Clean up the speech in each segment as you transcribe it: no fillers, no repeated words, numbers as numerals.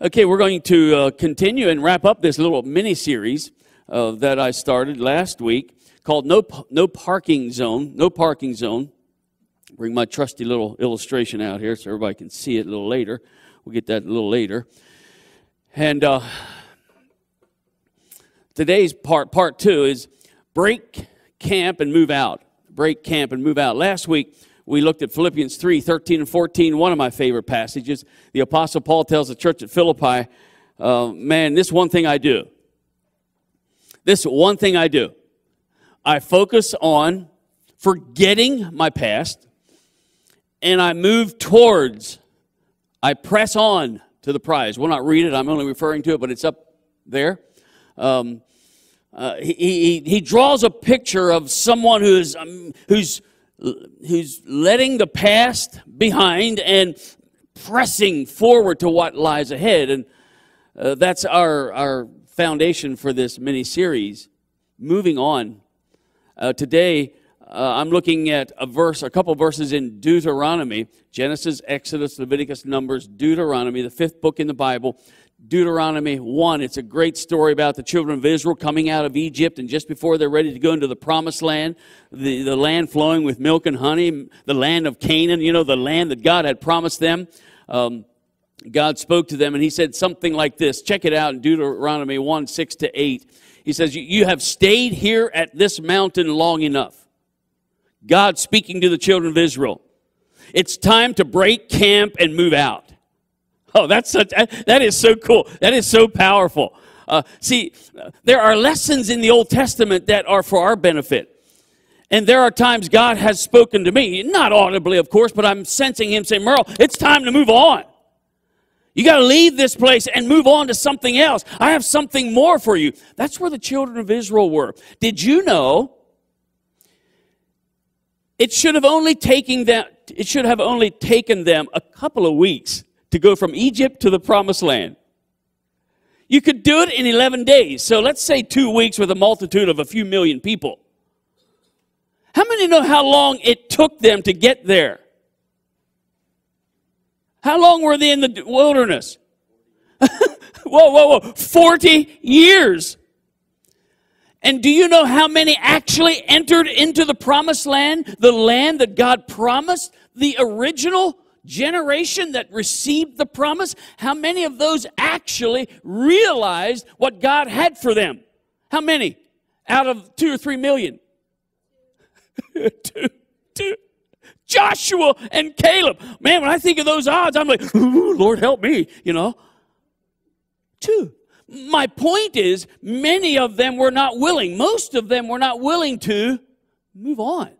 Okay, we're going to continue and wrap up this little mini-series that I started last week called No Parking Zone. No Parking Zone. Bring my trusty little illustration out here so everybody can see it a little later. We'll get that a little later. And today's part two is break camp and move out. Break camp and move out. Last week, we looked at Philippians 3:13 and 14, one of my favorite passages. The Apostle Paul tells the church at Philippi, man, this one thing I do. This one thing I do. I focus on forgetting my past, and I move towards, I press on to the prize. We'll not read it, I'm only referring to it, but it's up there. He draws a picture of someone who's letting the past behind and pressing forward to what lies ahead. And that's our foundation for this mini-series. Moving on. Today, I'm looking at a couple verses in Deuteronomy. Genesis, Exodus, Leviticus, Numbers, Deuteronomy, the fifth book in the Bible. Deuteronomy 1, it's a great story about the children of Israel coming out of Egypt, and just before they're ready to go into the promised land, the land flowing with milk and honey, the land of Canaan, the land that God had promised them. God spoke to them, and he said something like this. Check it out in Deuteronomy 1, 6-8. He says, you have stayed here at this mountain long enough. God speaking to the children of Israel. It's time to break camp and move out. Oh, that is so cool. That is so powerful. See, there are lessons in the Old Testament that are for our benefit. And there are times God has spoken to me, not audibly, of course, but I'm sensing him say, Merle, it's time to move on. You got to leave this place and move on to something else. I have something more for you. That's where the children of Israel were. Did you know it should have only taken them a couple of weeks to go from Egypt to the promised land? You could do it in 11 days. So let's say 2 weeks with a multitude of a few million people. How many know how long it took them to get there? How long were they in the wilderness? Whoa. 40 years. And do you know how many actually entered into the promised land? The land that God promised? The original generation that received the promise, how many of those actually realized what God had for them? How many? Out of 2 or 3 million? Two. Joshua and Caleb. Man, when I think of those odds, I'm like, ooh, Lord help me, 2. My point is, many of them were not willing. Most of them were not willing to move on.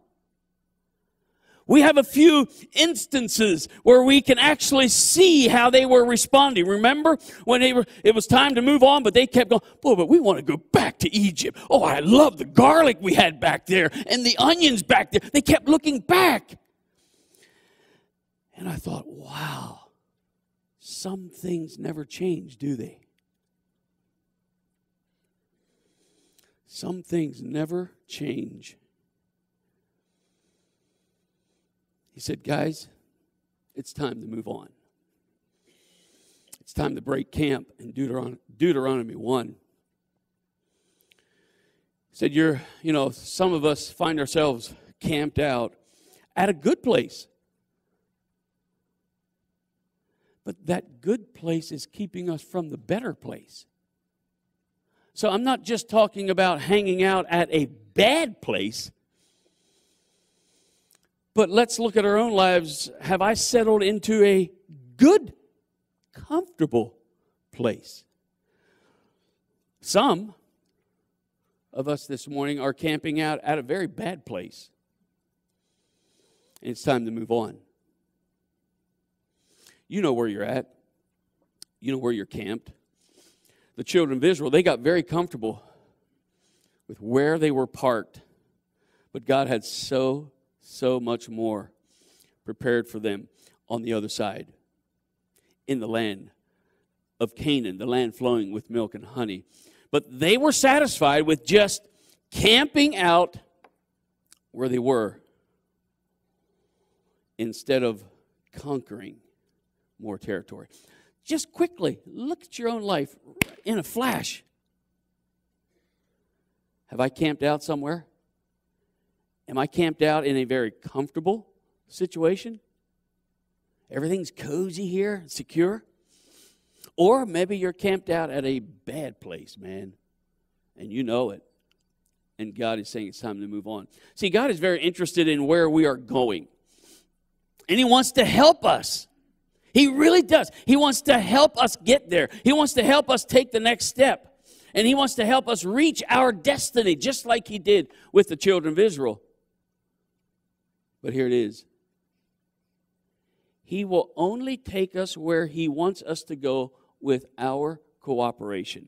We have a few instances where we can actually see how they were responding. Remember when it was time to move on, but they kept going, boy, but we want to go back to Egypt. Oh, I love the garlic we had back there and the onions back there. They kept looking back. And I thought, wow, some things never change, do they? Some things never change. He said, guys, it's time to move on. It's time to break camp in Deuteronomy 1. He said, some of us find ourselves camped out at a good place. But that good place is keeping us from the better place. So I'm not just talking about hanging out at a bad place, but let's look at our own lives. Have I settled into a good, comfortable place? Some of us this morning are camping out at a very bad place. And it's time to move on. You know where you're at. You know where you're camped. The children of Israel, they got very comfortable with where they were parked. But God had so much more prepared for them on the other side, in the land of Canaan, the land flowing with milk and honey. But they were satisfied with just camping out where they were instead of conquering more territory. just quickly look at your own life in a flash. Have I camped out somewhere? Am I camped out in a very comfortable situation? Everything's cozy here, secure? Or maybe you're camped out at a bad place, man, and you know it. And God is saying it's time to move on. See, God is very interested in where we are going. And He wants to help us. He really does. He wants to help us get there. He wants to help us take the next step. And He wants to help us reach our destiny, just like He did with the children of Israel. But here it is. He will only take us where He wants us to go with our cooperation.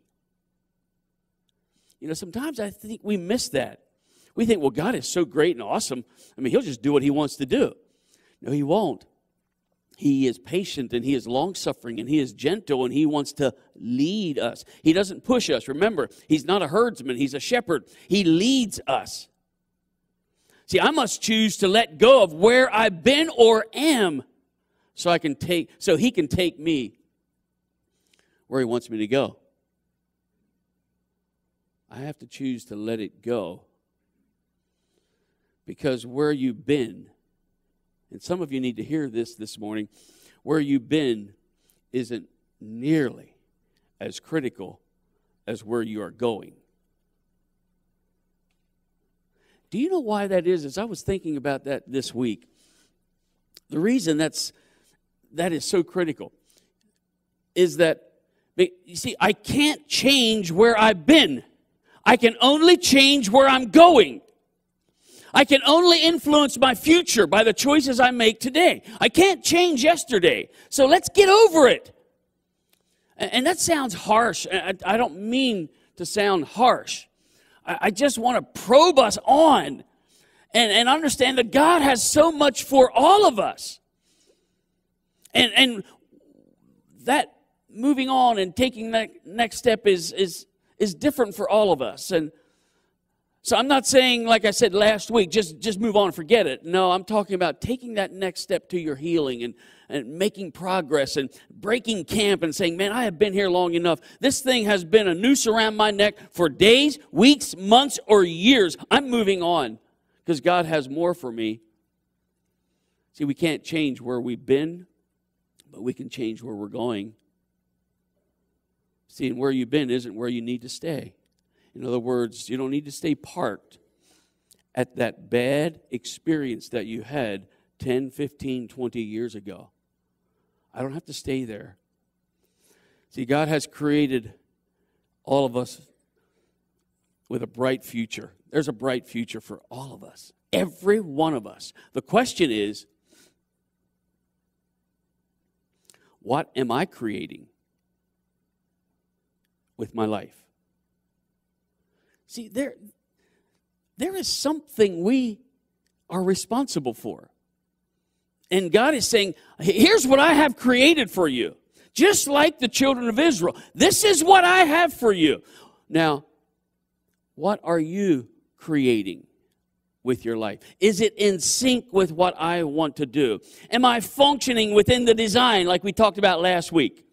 You know, sometimes I think we miss that. We think, well, God is so great and awesome. I mean, He'll just do what He wants to do. No, He won't. He is patient and He is long-suffering and He is gentle and He wants to lead us. He doesn't push us. Remember, He's not a herdsman. He's a shepherd. He leads us. See, I must choose to let go of where I've been or am so He can take me where He wants me to go. I have to choose to let it go. Because where you've been, and some of you need to hear this morning, where you've been isn't nearly as critical as where you are going. Do you know why that is? As I was thinking about that this week, the reason that is so critical is that, you see, I can't change where I've been. I can only change where I'm going. I can only influence my future by the choices I make today. I can't change yesterday. So let's get over it. And that sounds harsh. I don't mean to sound harsh. I just want to probe us on and understand that God has so much for all of us. And that moving on and taking that next step is different for all of us. And so I'm not saying, like I said last week, just move on and forget it. No, I'm talking about taking that next step to your healing and making progress and breaking camp and saying, man, I have been here long enough. This thing has been a noose around my neck for days, weeks, months, or years. I'm moving on because God has more for me. See, we can't change where we've been, but we can change where we're going. See, and where you've been isn't where you need to stay. In other words, you don't need to stay parked at that bad experience that you had 10, 15, 20 years ago. I don't have to stay there. See, God has created all of us with a bright future. There's a bright future for all of us, every one of us. The question is, what am I creating with my life? See, there is something we are responsible for. And God is saying, here's what I have created for you. Just like the children of Israel. This is what I have for you. Now, what are you creating with your life? Is it in sync with what I want to do? Am I functioning within the design like we talked about last week?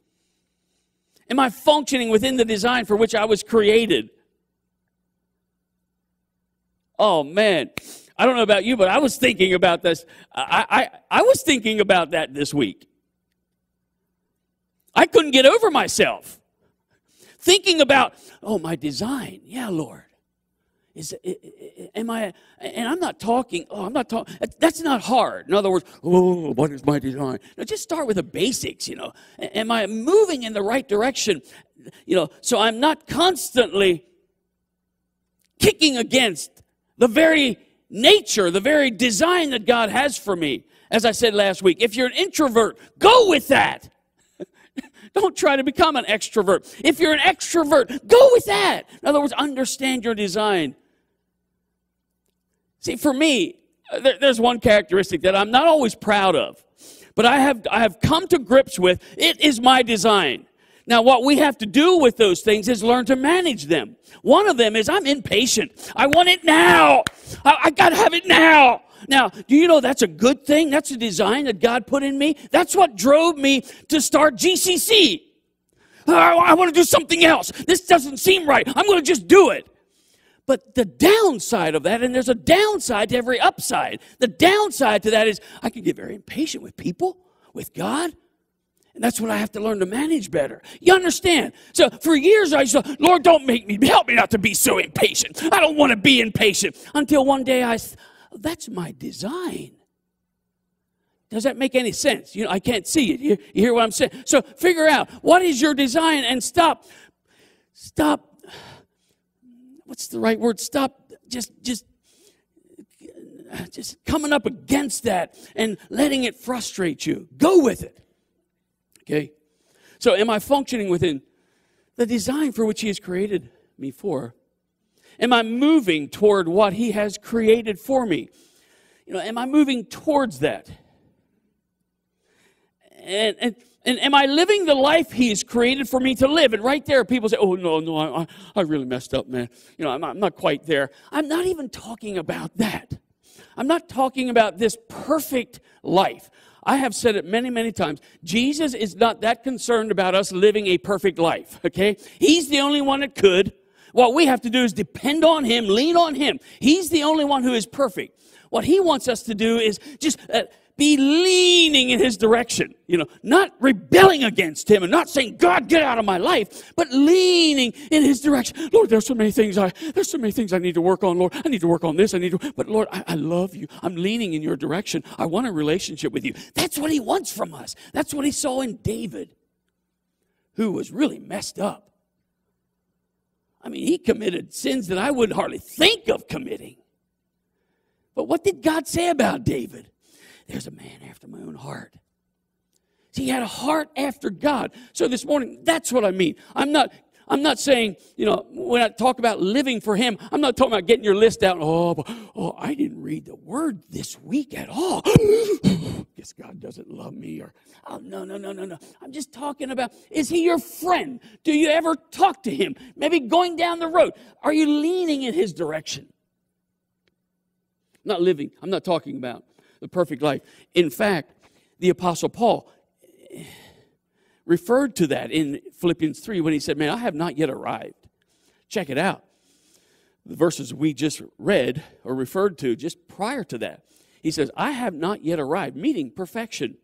Am I functioning within the design for which I was created? Oh, man, I don't know about you, but I was thinking about this. I was thinking about that this week. I couldn't get over myself. Thinking about, my design. Yeah, Lord. And I'm not talking, that's not hard. In other words, what is my design? No, just start with the basics, Am I moving in the right direction? So I'm not constantly kicking against the very nature, the very design that God has for me. As I said last week, if you're an introvert, go with that. Don't try to become an extrovert. If you're an extrovert, go with that. In other words, understand your design. See, for me, there's one characteristic that I'm not always proud of, but I have come to grips with. It is my design. Now, what we have to do with those things is learn to manage them. One of them is I'm impatient. I want it now. I got to have it now. Now, do you know that's a good thing? That's a design that God put in me. That's what drove me to start GCC. I want to do something else. This doesn't seem right. I'm going to just do it. But the downside of that, and there's a downside to every upside. The downside to that is I can get very impatient with people, with God. And that's what I have to learn to manage better. You understand? So for years I said, Lord, don't make me, help me not to be so impatient. I don't want to be impatient. Until one day that's my design. Does that make any sense? You know, I can't see it. You hear what I'm saying? So figure out what is your design and stop, what's the right word? Stop just coming up against that and letting it frustrate you. Go with it. Okay? So am I functioning within the design for which He has created me for? Am I moving toward what He has created for me? You know, am I moving towards that? And am I living the life He's created for me to live? And right there, people say, oh, no, I really messed up, man. You know, I'm not quite there. I'm not even talking about that. I'm not talking about this perfect life. I have said it many, many times. Jesus is not that concerned about us living a perfect life, okay? He's the only one that could. What we have to do is depend on Him, lean on Him. He's the only one who is perfect. What He wants us to do is just be leaning in His direction, you know, not rebelling against Him and not saying, God, get out of my life, but leaning in His direction. Lord, there's so many things I need to work on, Lord. I need to work on this. But Lord, I love you. I'm leaning in your direction. I want a relationship with you. That's what He wants from us. That's what He saw in David, who was really messed up. I mean, he committed sins that I wouldn't hardly think of committing. But what did God say about David? There's a man after my own heart. See, he had a heart after God. So this morning, that's what I mean. I'm not saying, you know, when I talk about living for Him, I'm not talking about getting your list out. Oh, I didn't read the Word this week at all. Guess God doesn't love me. Or, oh, no. I'm just talking about, is He your friend? Do you ever talk to Him? Maybe going down the road. Are you leaning in His direction? I'm not talking about the perfect life. In fact, the Apostle Paul referred to that in Philippians 3 when he said, man, I have not yet arrived. Check it out. The verses we just read or referred to just prior to that. He says, I have not yet arrived, meaning perfection.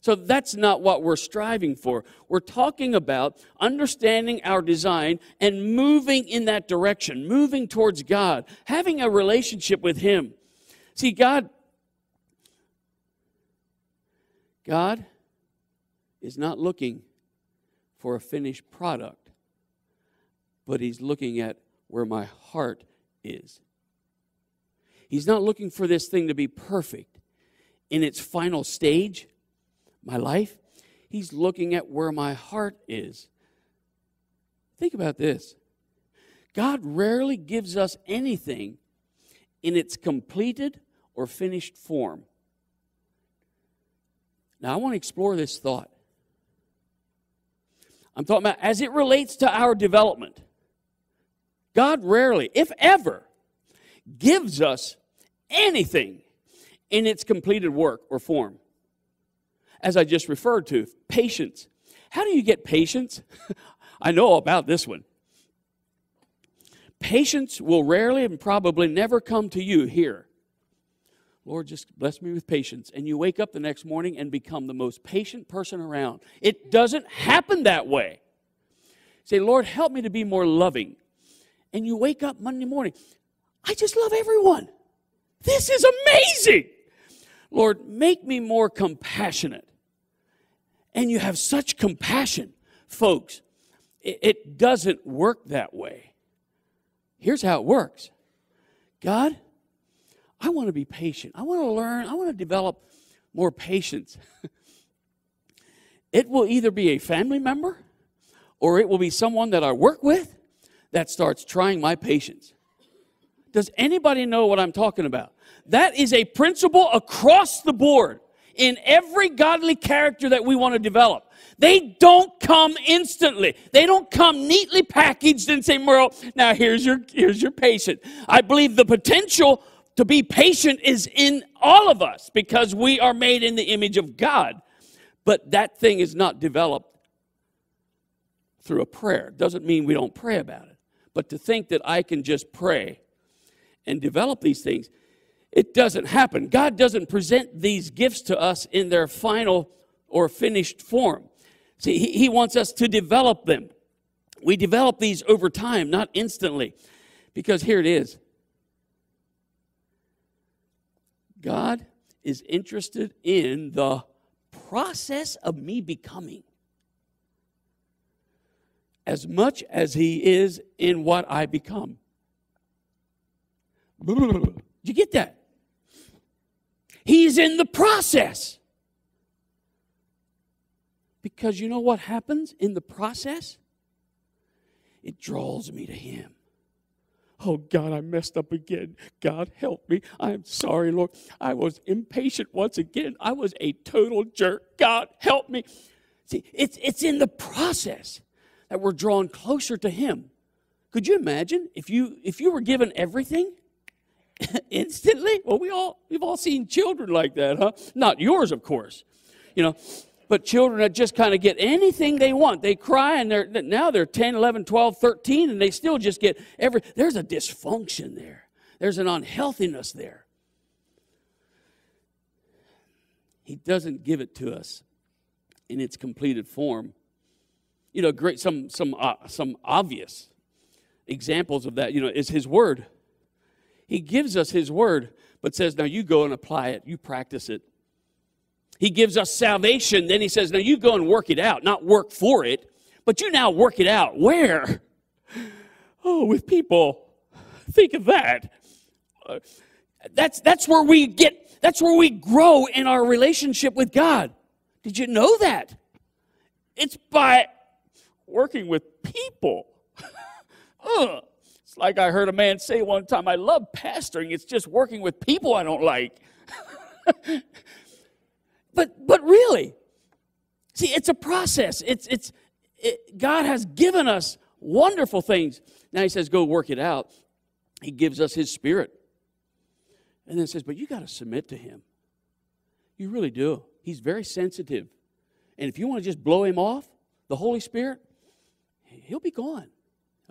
So that's not what we're striving for. We're talking about understanding our design and moving in that direction, moving towards God, having a relationship with Him. See, God is not looking for a finished product, but He's looking at where my heart is. He's not looking for this thing to be perfect in its final stage, my life. He's looking at where my heart is. Think about this. God rarely gives us anything in its completed or finished form. Now, I want to explore this thought. I'm talking about as it relates to our development. God rarely, if ever, gives us anything in its completed work or form. As I just referred to, patience. How do you get patience? I know about this one. Patience will rarely and probably never come to you here. Lord, just bless me with patience. And you wake up the next morning and become the most patient person around. It doesn't happen that way. Say, Lord, help me to be more loving. And you wake up Monday morning. I just love everyone. This is amazing. Lord, make me more compassionate. And you have such compassion. Folks, it doesn't work that way. Here's how it works. God, I want to be patient. I want to learn. I want to develop more patience. It will either be a family member or it will be someone that I work with that starts trying my patience. Does anybody know what I'm talking about? That is a principle across the board in every godly character that we want to develop. They don't come instantly. They don't come neatly packaged and say, Merle, now here's your patient. I believe the potential to be patient is in all of us because we are made in the image of God. But that thing is not developed through a prayer. Doesn't mean we don't pray about it. But to think that I can just pray and develop these things, it doesn't happen. God doesn't present these gifts to us in their final or finished form. See, He wants us to develop them. We develop these over time, not instantly. Because here it is. God is interested in the process of me becoming as much as He is in what I become. Did you get that? He's in the process. Because you know what happens in the process? It draws me to Him. Oh, God, I messed up again. God, help me. I am sorry, Lord. I was impatient once again. I was a total jerk. God, help me. See, it's in the process that we're drawn closer to Him. Could you imagine if you were given everything instantly? Well, we've all seen children like that, huh? Not yours, of course. But children that just kind of get anything they want. They cry, and now they're 10, 11, 12, 13, and they still just get there's a dysfunction there. There's an unhealthiness there. He doesn't give it to us in its completed form. Great some obvious examples of that, is His Word. He gives us His Word, but says, now you go and apply it. You practice it. He gives us salvation. Then He says, now you go and work it out. Not work for it, but you now work it out. Where? Oh, with people. Think of that. That's where we grow in our relationship with God. Did you know that? It's by working with people. It's like I heard a man say one time, I love pastoring. It's just working with people I don't like. But really, see, it's a process. God has given us wonderful things. Now He says, go work it out. He gives us His Spirit. And then says, but you got to submit to Him. You really do. He's very sensitive. And if you want to just blow Him off, the Holy Spirit, He'll be gone.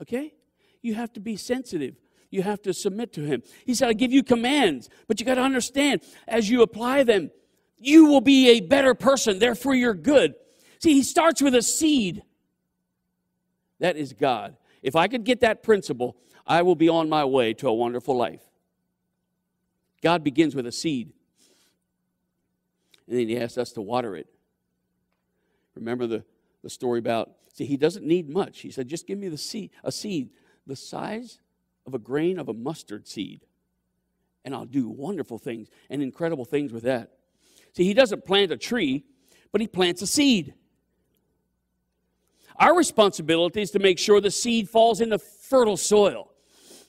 Okay? You have to be sensitive. You have to submit to Him. He said, I give you commands, but you got to understand, as you apply them, you will be a better person. Therefore, you're good. See, He starts with a seed. That is God. If I could get that principle, I will be on my way to a wonderful life. God begins with a seed. And then He asks us to water it. Remember the story about, see, He doesn't need much. He said, just give me a seed the size of a grain of a mustard seed, and I'll do wonderful things and incredible things with that. See, He doesn't plant a tree, but He plants a seed. Our responsibility is to make sure the seed falls into fertile soil.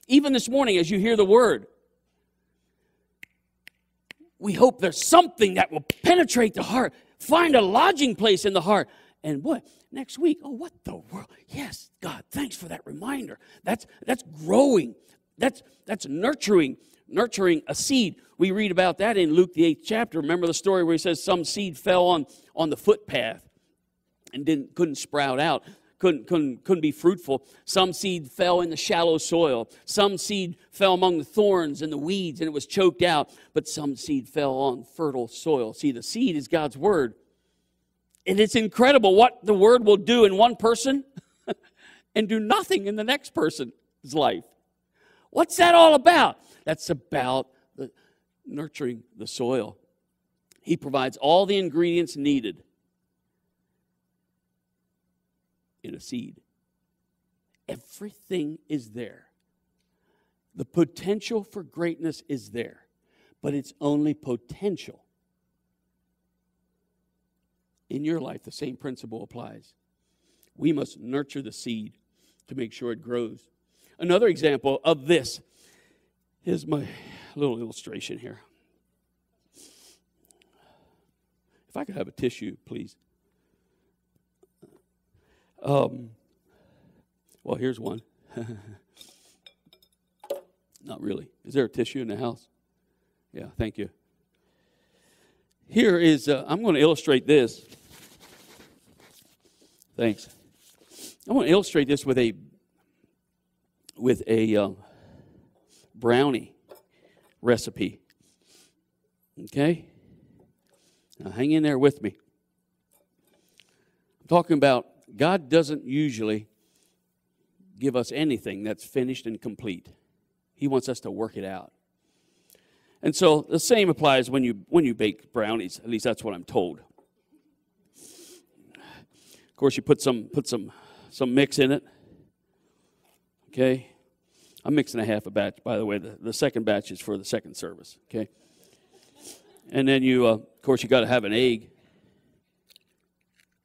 Even this morning, as you hear the Word, we hope there's something that will penetrate the heart, find a lodging place in the heart. And what? Next week, oh, what the world? Yes, God, thanks for that reminder. That's growing. That's nurturing a seed. We read about that in Luke, the 8th chapter. Remember the story where He says some seed fell on the footpath and couldn't sprout out, couldn't be fruitful. Some seed fell in the shallow soil. Some seed fell among the thorns and the weeds, and it was choked out. But some seed fell on fertile soil. See, the seed is God's Word. And it's incredible what the Word will do in one person and do nothing in the next person's life. What's that all about? That's about nurturing the soil. He provides all the ingredients needed in a seed. Everything is there. The potential for greatness is there, but it's only potential. In your life, the same principle applies. We must nurture the seed to make sure it grows. Another example of this is my little illustration here. If I could have a tissue, please. Well, here's one. Not really. Is there a tissue in the house? Yeah, thank you. Here is, I'm going to illustrate this. Thanks. I want to illustrate this with a brownie recipe. Okay? Now hang in there with me. I'm talking about God doesn't usually give us anything that's finished and complete. He wants us to work it out. And so the same applies when you bake brownies. At least that's what I'm told. Of course, you put some mix in it. Okay? I'm mixing a half a batch, by the way. The second batch is for the second service. Okay? And then you, of course, you got to have an egg.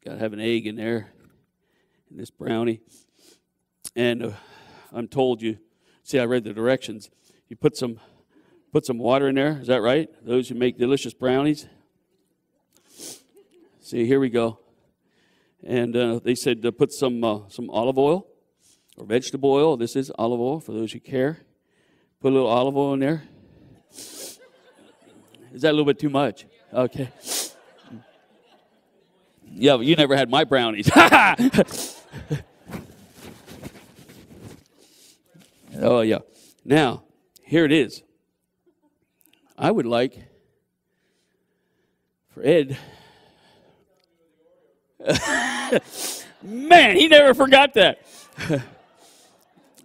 Got to have an egg in there, in this brownie. And I'm told you, see, I read the directions. You put some water in there. Is that right? Those who make delicious brownies. See, here we go. And they said to put some olive oil or vegetable oil. This is olive oil for those who care. Put a little olive oil in there. Is that a little bit too much? Okay. Yeah, but you never had my brownies. Oh, yeah. Now, here it is. I would like for Ed. Man, he never forgot that.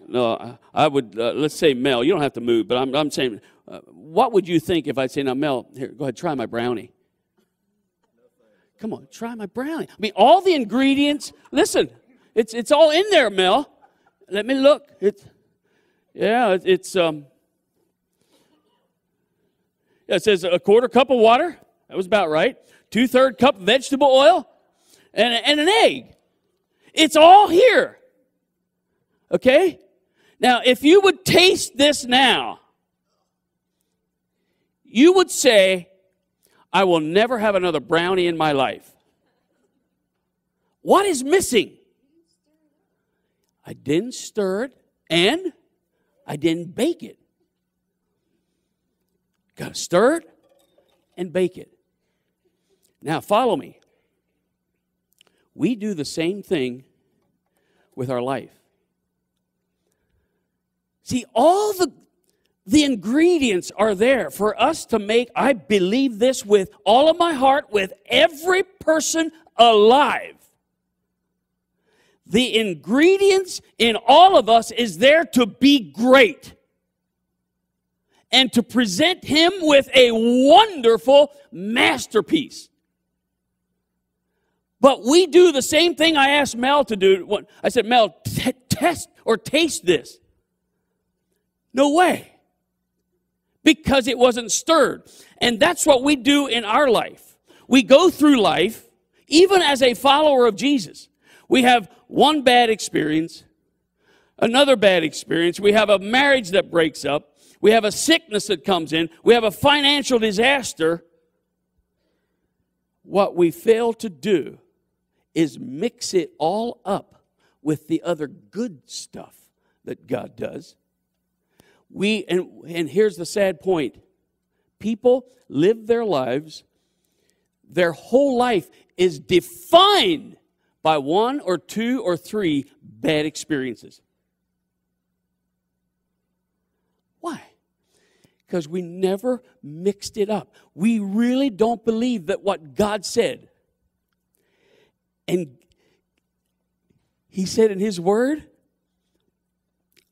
No, I would, let's say Mel. You don't have to move, but I'm saying, what would you think if I say, now, Mel, here, go ahead, try my brownie. Come on, try my brownie. I mean, all the ingredients, listen, it's all in there, Mel. Let me look. It says a quarter cup of water. That was about right. 2/3 cup vegetable oil and an egg. It's all here. Okay? Now, if you would taste this now, you would say, I will never have another brownie in my life. What is missing? I didn't stir it, and I didn't bake it. Got to stir it and bake it. Now, follow me. We do the same thing with our life. See, all the ingredients are there for us to make, I believe this with all of my heart, with every person alive. The ingredients in all of us is there to be great and to present Him with a wonderful masterpiece. But we do the same thing I asked Mel to do. I said, Mel, test or taste this. No way. Because it wasn't stirred. And that's what we do in our life. We go through life, even as a follower of Jesus. We have one bad experience, another bad experience. We have a marriage that breaks up. We have a sickness that comes in. We have a financial disaster. What we fail to do is mix it all up with the other good stuff that God does. And here's the sad point. People live their lives, their whole life is defined by one or two or three bad experiences. Why? Because we never mixed it up. We really don't believe that what God said. And He said in His Word,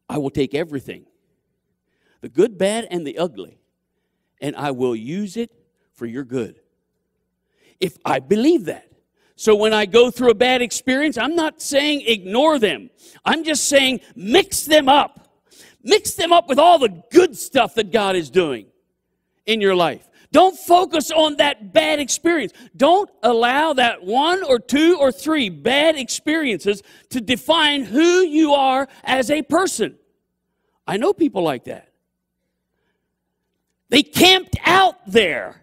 I will take everything, the good, bad, and the ugly, and I will use it for your good. If I believe that. So when I go through a bad experience, I'm not saying ignore them. I'm just saying mix them up. Mix them up with all the good stuff that God is doing in your life. Don't focus on that bad experience. Don't allow that one or two or three bad experiences to define who you are as a person. I know people like that. They camped out there.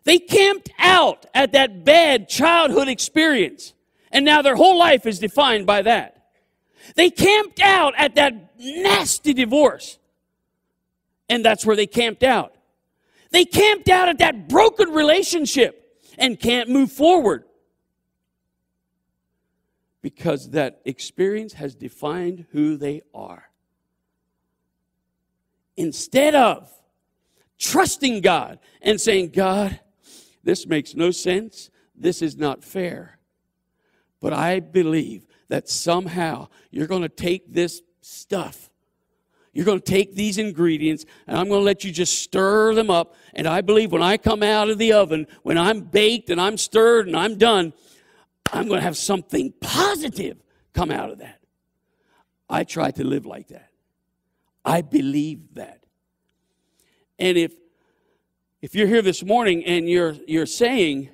They camped out at that bad childhood experience. And now their whole life is defined by that. They camped out at that nasty divorce. And that's where they camped out. They camped out at that broken relationship and can't move forward because that experience has defined who they are. Instead of trusting God and saying, God, this makes no sense. This is not fair. But I believe that somehow you're going to take this stuff. You're going to take these ingredients, and I'm going to let you just stir them up. And I believe when I come out of the oven, when I'm baked and I'm stirred and I'm done, I'm going to have something positive come out of that. I try to live like that. I believe that. And if you're here this morning and you're saying,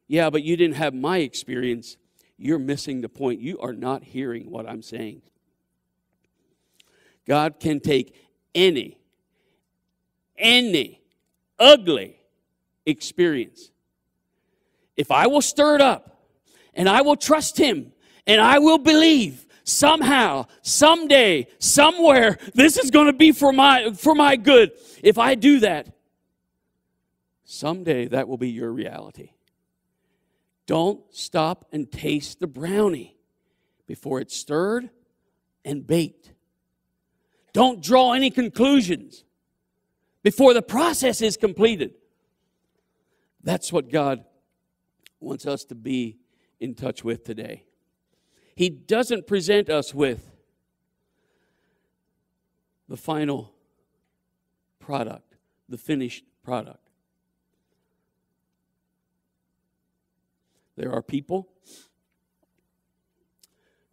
yeah, but you didn't have my experience, you're missing the point. You are not hearing what I'm saying. God can take any ugly experience. If I will stir it up and I will trust Him and I will believe somehow, someday, somewhere, this is going to be for my good. If I do that, someday that will be your reality. Don't stop and taste the brownie before it's stirred and baked. Don't draw any conclusions before the process is completed. That's what God wants us to be in touch with today. He doesn't present us with the final product, the finished product. There are people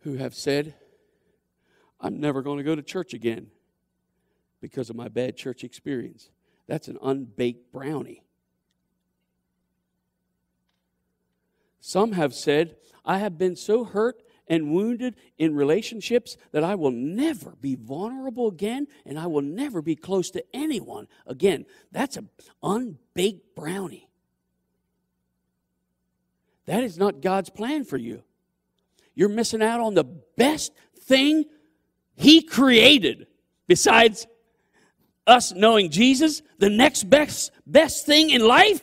who have said, I'm never going to go to church again because of my bad church experience. That's an unbaked brownie. Some have said, I have been so hurt and wounded in relationships that I will never be vulnerable again and I will never be close to anyone again. That's an unbaked brownie. That is not God's plan for you. You're missing out on the best thing He created. Besides us knowing Jesus, the next best thing in life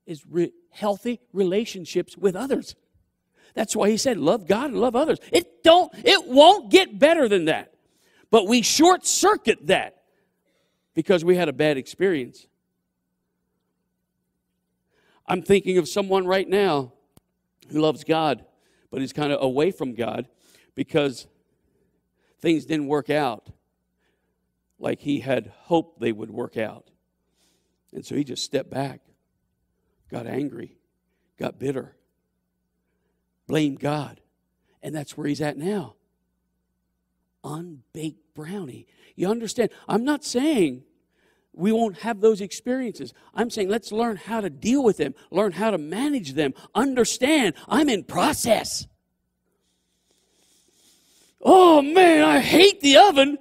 is healthy relationships with others. That's why He said, love God and love others. It won't get better than that. But we short circuit that because we had a bad experience. I'm thinking of someone right now who loves God, but is kind of away from God because things didn't work out like he had hoped they would work out. And so he just stepped back, got angry, got bitter, blamed God. And that's where he's at now. Unbaked brownie. You understand? I'm not saying we won't have those experiences. I'm saying let's learn how to deal with them, learn how to manage them, understand I'm in process. Oh man, I hate the oven.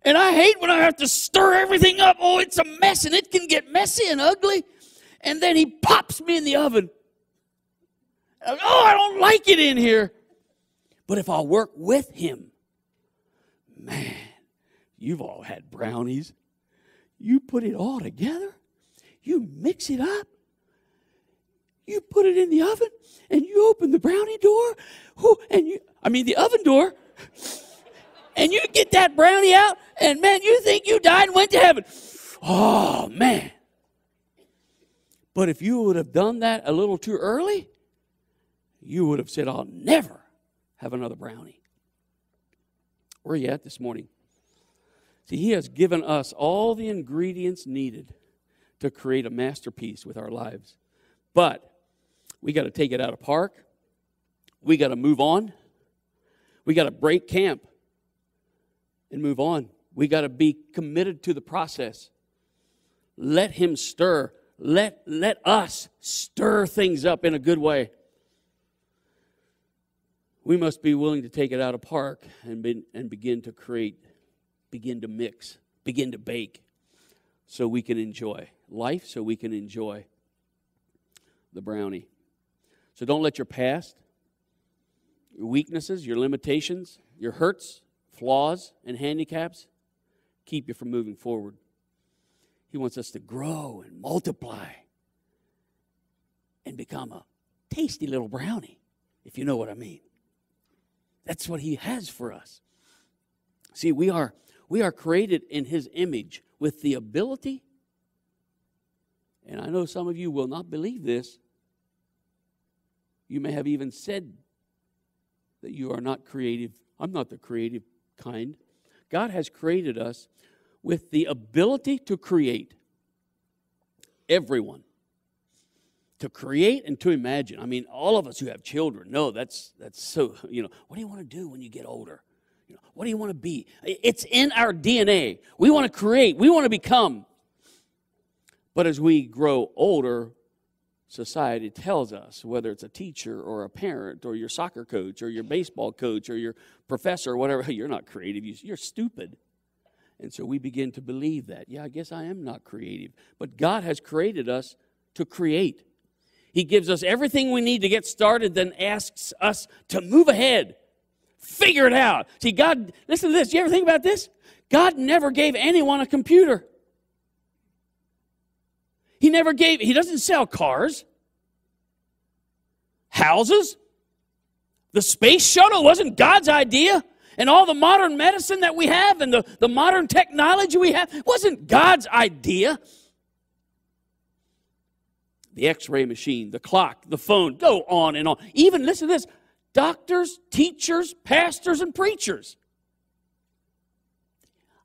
And I hate when I have to stir everything up. Oh, it's a mess and it can get messy and ugly. And then He pops me in the oven. Oh, I don't like it in here. But if I'll work with Him, man, you've all had brownies. You put it all together. You mix it up. You put it in the oven, and you open the brownie door. The oven door. And you get that brownie out, and man, you think you died and went to heaven. Oh, man. But if you would have done that a little too early, you would have said, I'll never have another brownie. Where are you at this morning? See, He has given us all the ingredients needed to create a masterpiece with our lives. But we got to take it out of park. We got to move on. We got to break camp and move on. We got to be committed to the process. Let Him stir. Let us stir things up in a good way. We must be willing to take it out of park and begin to create, begin to mix, begin to bake so we can enjoy life, so we can enjoy the brownie. So don't let your past, your weaknesses, your limitations, your hurts, flaws, and handicaps keep you from moving forward. He wants us to grow and multiply and become a tasty little brownie, if you know what I mean. That's what He has for us. See, we are created in His image with the ability, and I know some of you will not believe this. You may have even said that you are not creative. I'm not the creative kind. God has created us with the ability to create. Everyone. To create and to imagine. I mean, all of us who have children know that's so, what do you want to do when you get older? What do you want to be? It's in our DNA. We want to create. We want to become. But as we grow older, society tells us, whether it's a teacher or a parent or your soccer coach or your baseball coach or your professor or whatever, you're not creative, you're stupid. And so we begin to believe that. Yeah, I guess I am not creative. But God has created us to create. He gives us everything we need to get started, then asks us to move ahead. Figure it out. See, God, listen to this. You ever think about this? God never gave anyone a computer. He doesn't sell cars, houses. The space shuttle wasn't God's idea. And all the modern medicine that we have and the modern technology we have wasn't God's idea. The x-ray machine, the clock, the phone, go on and on. Even, listen to this, doctors, teachers, pastors, and preachers.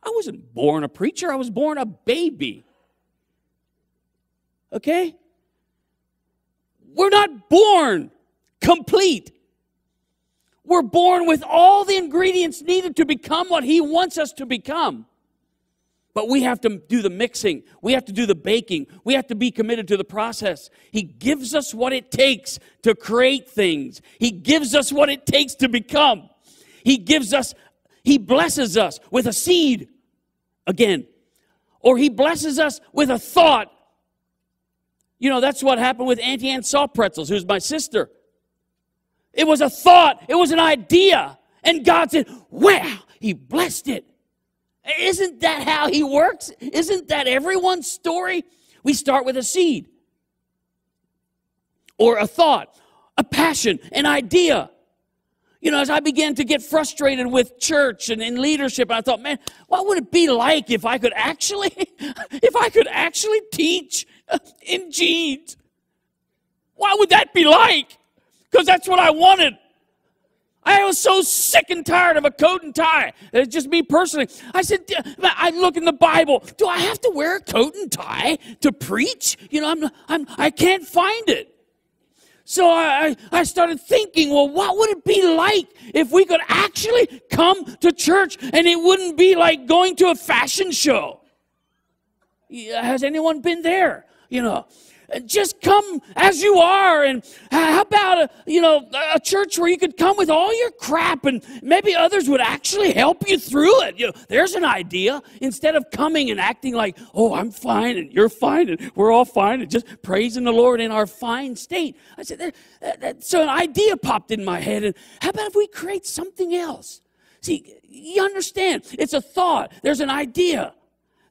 I wasn't born a preacher. I was born a baby. Okay? We're not born complete. We're born with all the ingredients needed to become what He wants us to become. But we have to do the mixing. We have to do the baking. We have to be committed to the process. He gives us what it takes to create things. He gives us what it takes to become. He blesses us with a seed again. Or He blesses us with a thought. That's what happened with Auntie Ann Salt Pretzels, who's my sister. It was a thought. It was an idea. And God said, wow, He blessed it. Isn't that how He works? Isn't that everyone's story? We start with a seed. Or a thought, a passion, an idea. As I began to get frustrated with church and in leadership, I thought, man, what would it be like if I could actually teach in jeans? What would that be like? Because that's what I wanted. I was so sick and tired of a coat and tie. It's just me personally. I said, I look in the Bible. Do I have to wear a coat and tie to preach? I can't find it. So I started thinking, well, what would it be like if we could actually come to church and it wouldn't be like going to a fashion show? Has anyone been there? Just come as you are. And how about a church where you could come with all your crap and maybe others would actually help you through it? There's an idea. Instead of coming and acting like, oh, I'm fine and you're fine and we're all fine and just praising the Lord in our fine state. I said, so an idea popped in my head. And how about if we create something else? See, you understand. It's a thought. There's an idea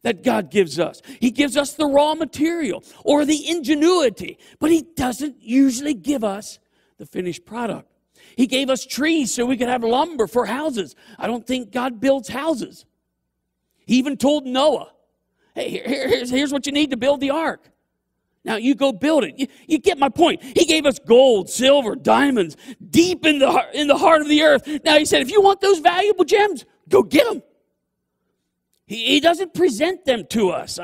that God gives us. He gives us the raw material or the ingenuity, but He doesn't usually give us the finished product. He gave us trees so we could have lumber for houses. I don't think God builds houses. He even told Noah, hey, here's what you need to build the ark. Now you go build it. You get my point. He gave us gold, silver, diamonds, deep in the heart of the earth. Now He said, if you want those valuable gems, go get them. He doesn't present them to us.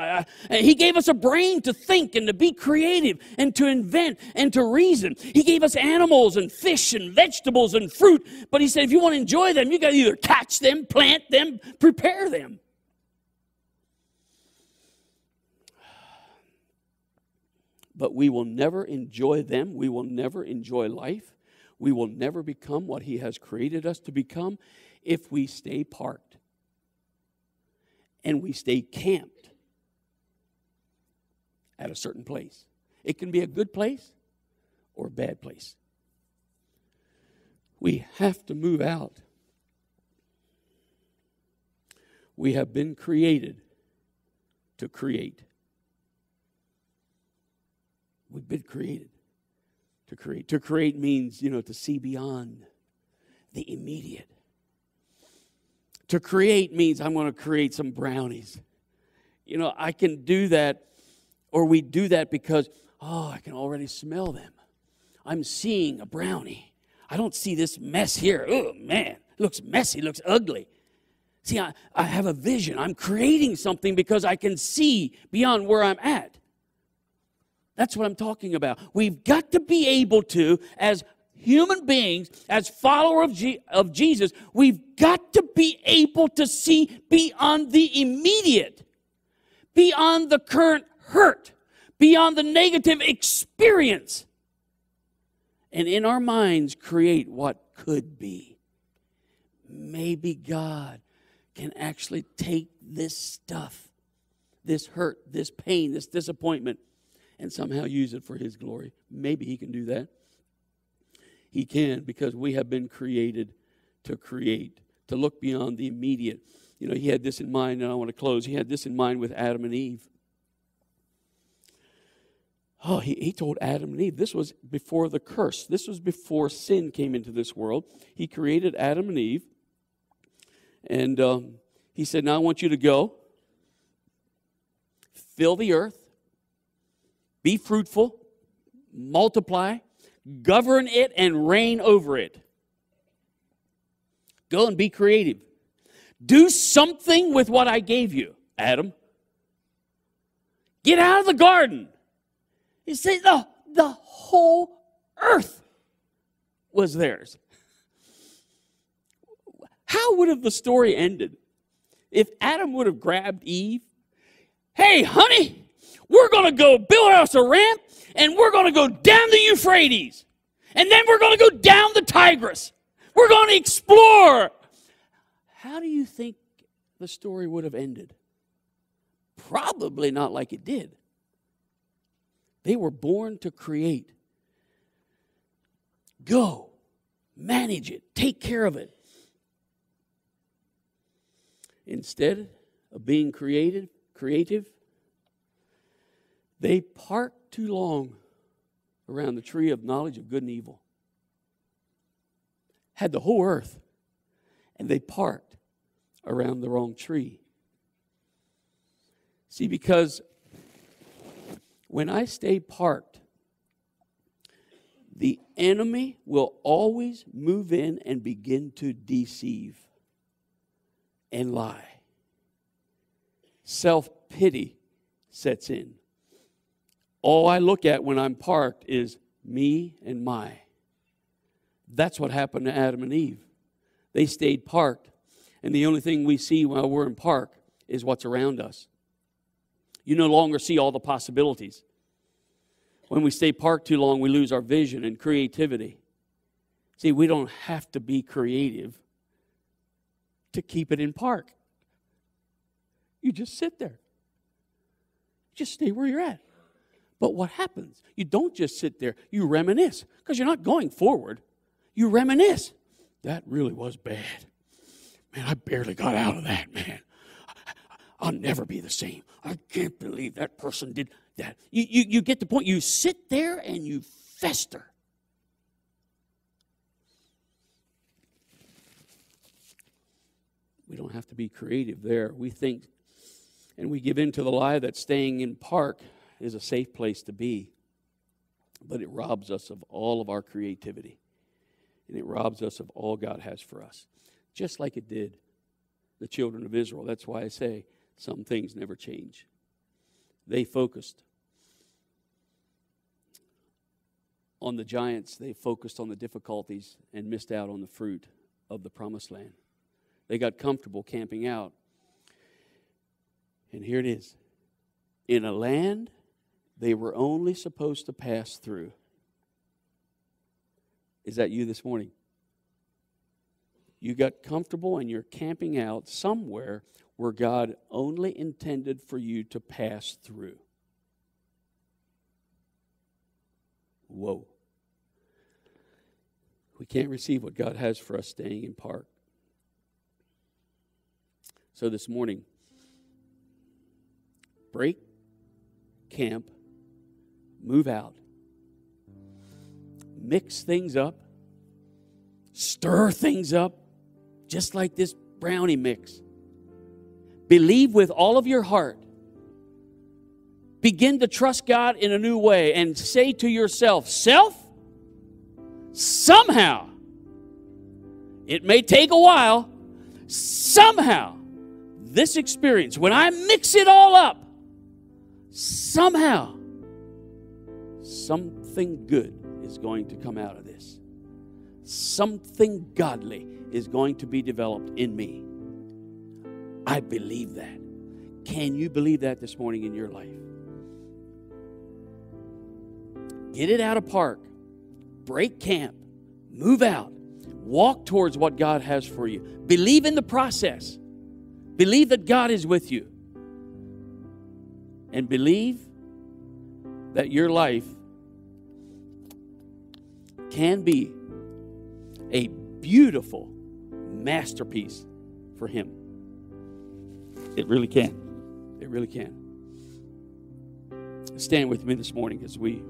He gave us a brain to think and to be creative and to invent and to reason. He gave us animals and fish and vegetables and fruit. But He said, if you want to enjoy them, you got to either catch them, plant them, prepare them. But we will never enjoy them. We will never enjoy life. We will never become what He has created us to become if we stay parked. And we stay camped at a certain place. It can be a good place or a bad place. We have to move out. We have been created to create. We've been created to create. To create means, to see beyond the immediate. To create means I'm going to create some brownies. I can do that, or we do that because, I can already smell them. I'm seeing a brownie. I don't see this mess here. Oh, man, it looks messy, it looks ugly. See, I have a vision. I'm creating something because I can see beyond where I'm at. That's what I'm talking about. We've got to be able to, as human beings, as followers of Jesus, we've got to be able to see beyond the immediate, beyond the current hurt, beyond the negative experience, and in our minds create what could be. Maybe God can actually take this stuff, this hurt, this pain, this disappointment, and somehow use it for His glory. Maybe He can do that. He can, because we have been created to create, to look beyond the immediate. He had this in mind, and I want to close. He had this in mind with Adam and Eve. He told Adam and Eve, this was before the curse. This was before sin came into this world. He created Adam and Eve, and He said, now I want you to go, fill the earth, be fruitful, multiply, govern it, and reign over it. Go and be creative. Do something with what I gave you, Adam. Get out of the garden. He said the whole earth was theirs. How would have the story ended if Adam would have grabbed Eve? Hey, honey, we're going to go build us a ramp, and we're going to go down the Euphrates. And then we're going to go down the Tigris. We're going to explore. How do you think the story would have ended? Probably not like it did. They were born to create. Go, manage it, take care of it. Instead of being creative, they parked too long around the tree of knowledge of good and evil. Had the whole earth, and they parked around the wrong tree. See, because when I stay parked, the enemy will always move in and begin to deceive and lie. Self-pity sets in. All I look at when I'm parked is me and my. That's what happened to Adam and Eve. They stayed parked, and the only thing we see while we're in park is what's around us. You no longer see all the possibilities. When we stay parked too long, we lose our vision and creativity. See, we don't have to be creative to keep it in park. You just sit there. Just stay where you're at. But what happens? You don't just sit there. You reminisce, because you're not going forward. You reminisce. That really was bad. Man, I barely got out of that, man. I'll never be the same. I can't believe that person did that. You get the point. You sit there and you fester. We don't have to be creative there. We think, and we give in to the lie that staying in park is a safe place to be. But it robs us of all of our creativity. And it robs us of all God has for us. Just like it did the children of Israel. That's why I say some things never change. They focused on the giants. They focused on the difficulties and missed out on the fruit of the promised land. They got comfortable camping out. And here it is. In a land they were only supposed to pass through. Is that you this morning? You got comfortable and you're camping out somewhere where God only intended for you to pass through. Whoa. We can't receive what God has for us staying in park. So this morning, break, camp, move out, mix things up, stir things up, just like this brownie mix. Believe with all of your heart. Begin to trust God in a new way and say to yourself, self, somehow, it may take a while, somehow, this experience, when I mix it all up, somehow, something good is going to come out of this. Something godly is going to be developed in me. I believe that. Can you believe that this morning in your life? Get it out of park. Break camp. Move out. Walk towards what God has for you. Believe in the process. Believe that God is with you. And believe that your life can be a beautiful masterpiece for Him. It really can. It really can. Stand with me this morning as we